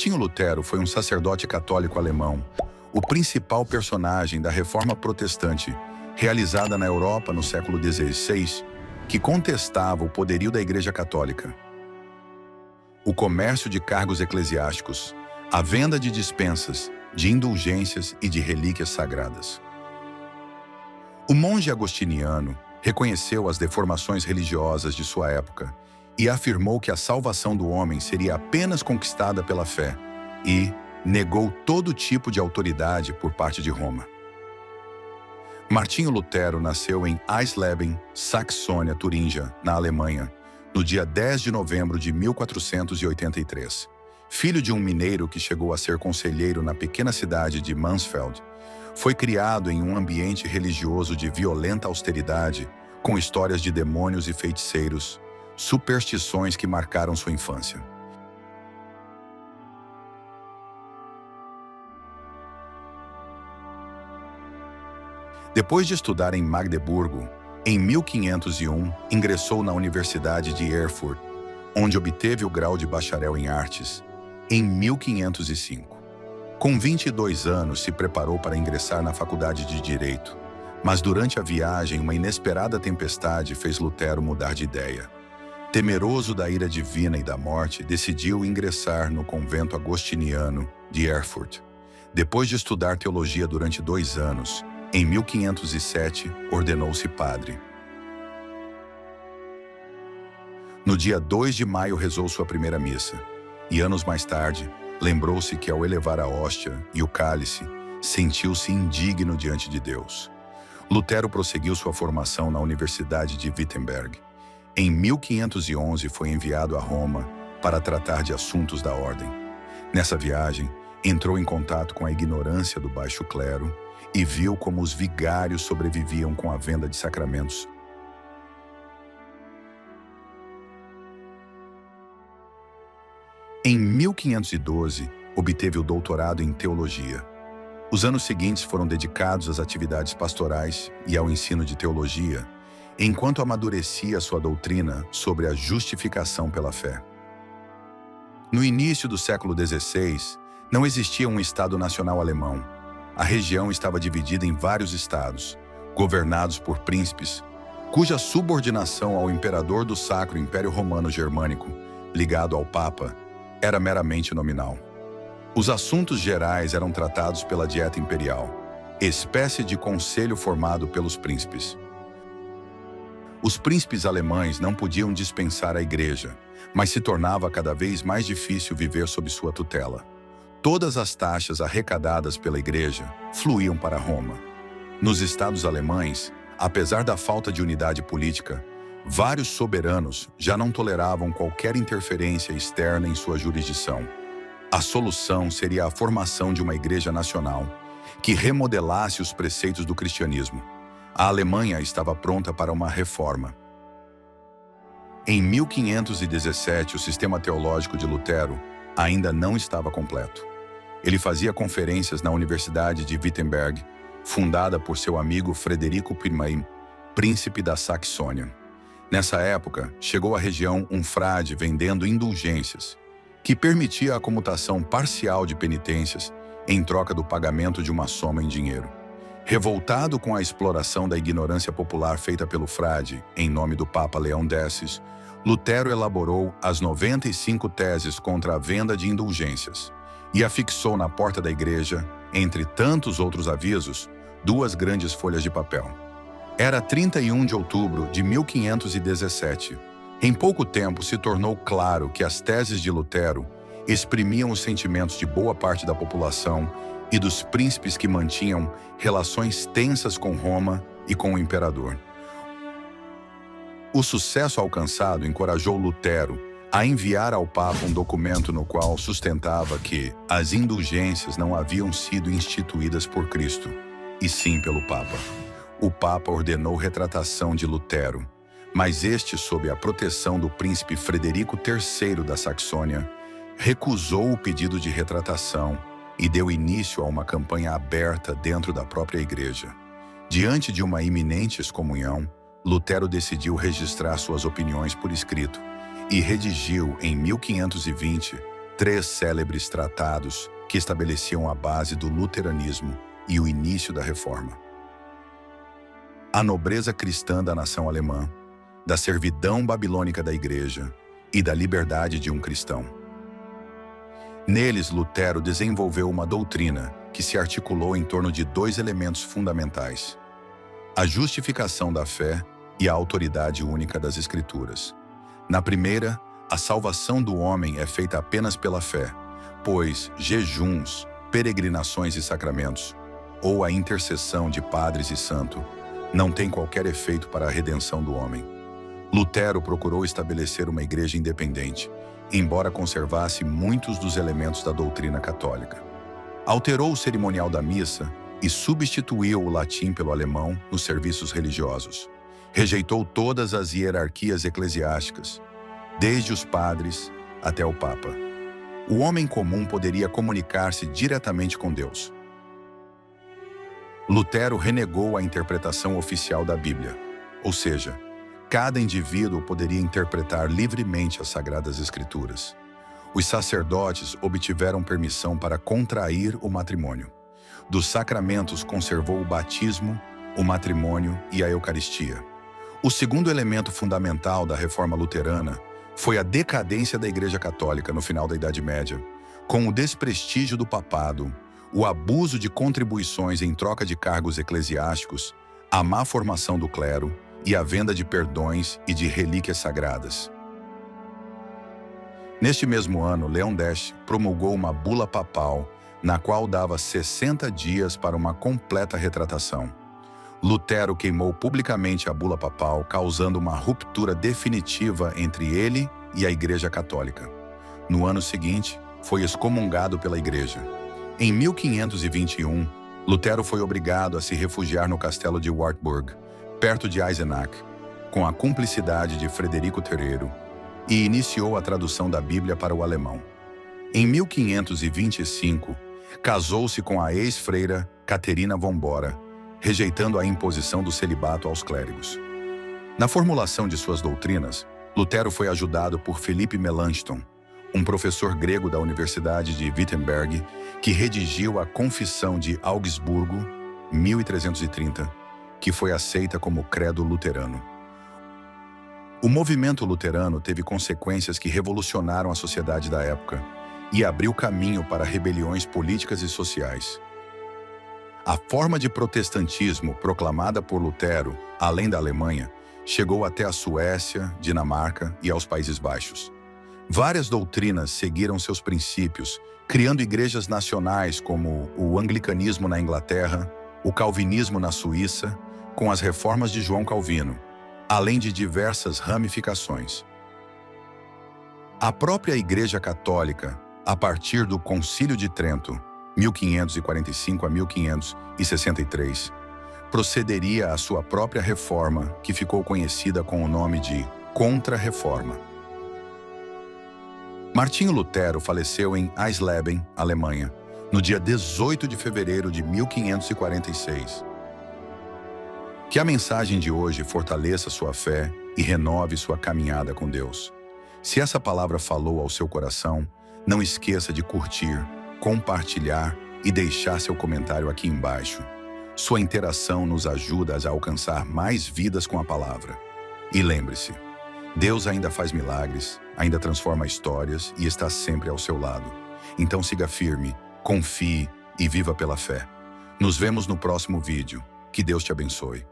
Martinho Lutero foi um sacerdote católico alemão, o principal personagem da Reforma Protestante, realizada na Europa no século XVI, que contestava o poderio da Igreja Católica, o comércio de cargos eclesiásticos, a venda de dispensas, de indulgências e de relíquias sagradas. O monge agostiniano reconheceu as deformações religiosas de sua época e afirmou que a salvação do homem seria apenas conquistada pela fé e negou todo tipo de autoridade por parte de Roma. Martinho Lutero nasceu em Eisleben, Saxônia-Turíngia, na Alemanha, no dia 10 de novembro de 1483. Filho de um mineiro que chegou a ser conselheiro na pequena cidade de Mansfeld, foi criado em um ambiente religioso de violenta austeridade, com histórias de demônios e feiticeiros, superstições que marcaram sua infância. Depois de estudar em Magdeburgo, em 1501, ingressou na Universidade de Erfurt, onde obteve o grau de bacharel em artes, em 1505. Com 22 anos, se preparou para ingressar na Faculdade de Direito, mas durante a viagem, uma inesperada tempestade fez Lutero mudar de ideia. Temeroso da ira divina e da morte, decidiu ingressar no convento agostiniano de Erfurt. Depois de estudar teologia durante 2 anos, em 1507, ordenou-se padre. No dia 2 de maio rezou sua primeira missa, e anos mais tarde, lembrou-se que ao elevar a hóstia e o cálice, sentiu-se indigno diante de Deus. Lutero prosseguiu sua formação na Universidade de Wittenberg. Em 1511 foi enviado a Roma para tratar de assuntos da ordem. Nessa viagem, entrou em contato com a ignorância do baixo clero e viu como os vigários sobreviviam com a venda de sacramentos. Em 1512, obteve o doutorado em teologia. Os anos seguintes foram dedicados às atividades pastorais e ao ensino de teologia, enquanto amadurecia sua doutrina sobre a justificação pela fé. No início do século XVI, não existia um Estado nacional alemão. A região estava dividida em vários estados, governados por príncipes, cuja subordinação ao imperador do Sacro Império Romano Germânico, ligado ao Papa, era meramente nominal. Os assuntos gerais eram tratados pela Dieta Imperial, espécie de conselho formado pelos príncipes. Os príncipes alemães não podiam dispensar a igreja, mas se tornava cada vez mais difícil viver sob sua tutela. Todas as taxas arrecadadas pela igreja fluíam para Roma. Nos estados alemães, apesar da falta de unidade política, vários soberanos já não toleravam qualquer interferência externa em sua jurisdição. A solução seria a formação de uma igreja nacional que remodelasse os preceitos do cristianismo. A Alemanha estava pronta para uma reforma. Em 1517, o sistema teológico de Lutero ainda não estava completo. Ele fazia conferências na Universidade de Wittenberg, fundada por seu amigo Frederico I, príncipe da Saxônia. Nessa época, chegou à região um frade vendendo indulgências, que permitia a comutação parcial de penitências em troca do pagamento de uma soma em dinheiro. Revoltado com a exploração da ignorância popular feita pelo frade, em nome do Papa Leão X, Lutero elaborou as 95 teses contra a venda de indulgências e afixou na porta da igreja, entre tantos outros avisos, 2 grandes folhas de papel. Era 31 de outubro de 1517. Em pouco tempo se tornou claro que as teses de Lutero exprimiam os sentimentos de boa parte da população e dos príncipes que mantinham relações tensas com Roma e com o imperador. O sucesso alcançado encorajou Lutero a enviar ao Papa um documento no qual sustentava que as indulgências não haviam sido instituídas por Cristo, e sim pelo Papa. O Papa ordenou retratação de Lutero, mas este, sob a proteção do príncipe Frederico III da Saxônia, recusou o pedido de retratação e deu início a uma campanha aberta dentro da própria igreja. Diante de uma iminente excomunhão, Lutero decidiu registrar suas opiniões por escrito e redigiu, em 1520, 3 célebres tratados que estabeleciam a base do luteranismo e o início da Reforma. A nobreza cristã da nação alemã, da servidão babilônica da Igreja e da liberdade de um cristão. Neles, Lutero desenvolveu uma doutrina que se articulou em torno de 2 elementos fundamentais: a justificação da fé e a autoridade única das Escrituras. Na primeira, a salvação do homem é feita apenas pela fé, pois jejuns, peregrinações e sacramentos, ou a intercessão de padres e santos, não tem qualquer efeito para a redenção do homem. Lutero procurou estabelecer uma igreja independente, embora conservasse muitos dos elementos da doutrina católica. Alterou o cerimonial da missa e substituiu o latim pelo alemão nos serviços religiosos. Rejeitou todas as hierarquias eclesiásticas, desde os padres até o Papa. O homem comum poderia comunicar-se diretamente com Deus. Lutero renegou a interpretação oficial da Bíblia, ou seja, cada indivíduo poderia interpretar livremente as Sagradas Escrituras. Os sacerdotes obtiveram permissão para contrair o matrimônio. Dos sacramentos conservou o batismo, o matrimônio e a Eucaristia. O segundo elemento fundamental da Reforma Luterana foi a decadência da Igreja Católica no final da Idade Média, com o desprestígio do papado, o abuso de contribuições em troca de cargos eclesiásticos, a má formação do clero e a venda de perdões e de relíquias sagradas. Neste mesmo ano, Leão X promulgou uma bula papal, na qual dava 60 dias para uma completa retratação. Lutero queimou publicamente a bula papal, causando uma ruptura definitiva entre ele e a Igreja Católica. No ano seguinte, foi excomungado pela Igreja. Em 1521, Lutero foi obrigado a se refugiar no castelo de Wartburg, perto de Eisenach, com a cumplicidade de Frederico III, e iniciou a tradução da Bíblia para o alemão. Em 1525, casou-se com a ex-freira Caterina von Bora, rejeitando a imposição do celibato aos clérigos. Na formulação de suas doutrinas, Lutero foi ajudado por Philipp Melanchthon, um professor grego da Universidade de Wittenberg, que redigiu a Confissão de Augsburgo, 1330, que foi aceita como credo luterano. O movimento luterano teve consequências que revolucionaram a sociedade da época e abriu caminho para rebeliões políticas e sociais. A forma de protestantismo proclamada por Lutero, além da Alemanha, chegou até a Suécia, Dinamarca e aos Países Baixos. Várias doutrinas seguiram seus princípios, criando igrejas nacionais como o anglicanismo na Inglaterra, o calvinismo na Suíça, com as reformas de João Calvino, além de diversas ramificações. A própria Igreja Católica, a partir do Concílio de Trento, 1545 a 1563, procederia à sua própria reforma, que ficou conhecida com o nome de Contra-Reforma. Martinho Lutero faleceu em Eisleben, Alemanha, no dia 18 de fevereiro de 1546. Que a mensagem de hoje fortaleça sua fé e renove sua caminhada com Deus. Se essa palavra falou ao seu coração, não esqueça de curtir, compartilhar e deixar seu comentário aqui embaixo. Sua interação nos ajuda a alcançar mais vidas com a palavra. E lembre-se, Deus ainda faz milagres, ainda transforma histórias e está sempre ao seu lado. Então siga firme, confie e viva pela fé. Nos vemos no próximo vídeo. Que Deus te abençoe.